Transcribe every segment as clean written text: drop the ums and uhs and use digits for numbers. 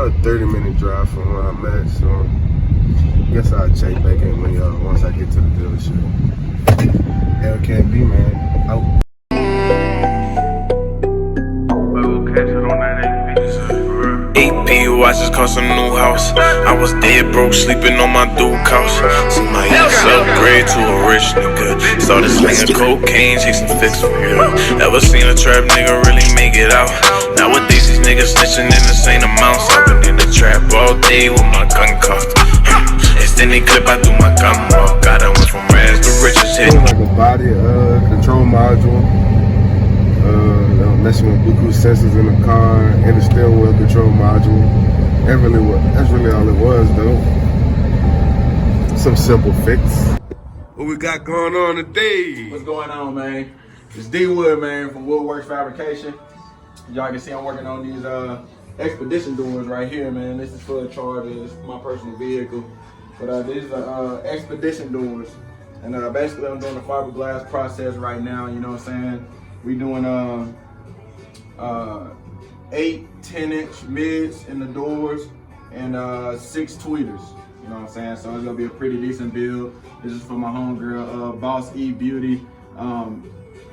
about a 30-minute drive from where I'm at, so I guess I'll check back in when once I get to the dealership. LKB, man, out. AP watches cost a new house. I was dead broke, sleeping on my dude couch. See my ass upgrade to a rich nigga. Started slinging cocaine, chasing fix for real. Ever seen a trap nigga really make it out? Nowadays these niggas snitching in insane amounts. I've been in the trap all day with my gun cocked. Extended clip, I do my gun walk. I done went from rags to riches hit. Like a body control module. Messing with Bluetooth sensors in the car and the steering wheel control module. That's really all it was, though. Some simple fix. What we got going on today? What's going on, man? It's D-Wood, man, from WoodWerkz Fabrication. Y'all can see I'm working on these expedition doors right here, man. This is for a charger. It's my personal vehicle. But these are expedition doors. And basically I'm doing the fiberglass process right now, you know what I'm saying? We doing 8 10-inch mids in the doors and 6 tweeters, you know what I'm saying? So it's gonna be a pretty decent build. This is for my homegirl, Boss E Beauty. Y'all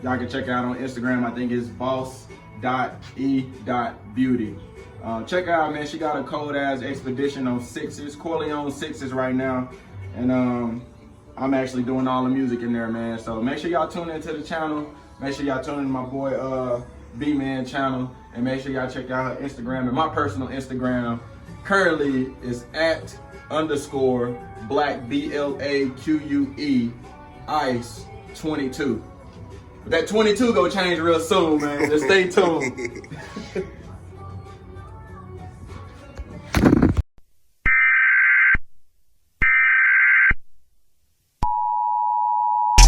can check her out on Instagram. I think it's boss.e.beauty. Check her out, man. She got a cold ass expedition on 6s, Corleone 6s right now. And I'm actually doing all the music in there, man. So make sure y'all tune into the channel. Make sure y'all tune in to my boy B-Man channel, and make sure y'all check out her Instagram. And my personal Instagram currently is @_black BLAQUE ice 22. But that 22 gonna change real soon, man. Just stay tuned.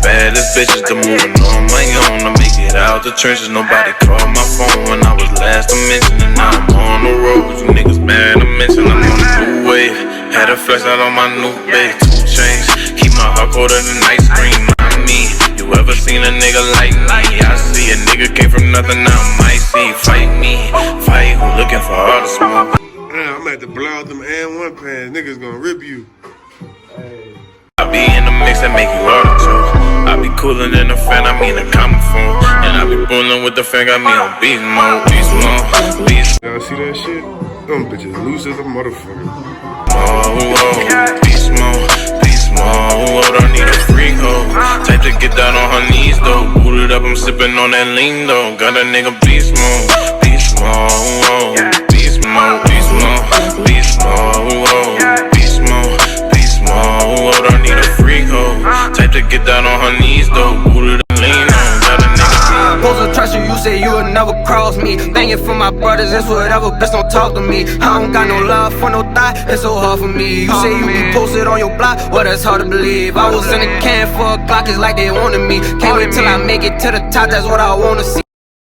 Baddest bitches to moving on my own. I make it out the trenches. Nobody called my phone when I was last to mention. And now I'm on the road. You niggas mad to mention. I'm on the new wave. Had a flex out on my new bag. 2 chains. Keep my heart colder than ice cream. I mean, you ever seen a nigga like me? I see a nigga came from nothing. Now I'm icy. Fight me. Fight who looking for all the smoke. Man, I'm at to blow out them and 1 pants. Niggas gonna rip you. I be in the mix that make you hard to choose. I be coolin' in the fan, I mean a common phone. And I be bullin' with the fan, got me on beast mode, beast mode, beast mode. Y'all see that shit? Them bitches loose as a motherfucker. Beast mode, beast mode. I need a free hoe. Type to get down on her knees though. Booted up, I'm sippin' on that lean though. Got a nigga beast mode, beast mode, beast mode, beast mode, beast mode, beast mode. I need a freak hoe. Type to get down on her knees though. Booted and lean on. Got a nigga. Supposed to trust you, you say you would never cross me. Thank you for my brothers, it's whatever, bitch don't talk to me. I don't got no love for no thigh, it's so hard for me. You say you be posted on your block, well that's hard to believe. I was in the can for a clock, it's like they wanted me. Can't wait till I make it to the top, that's what I wanna see.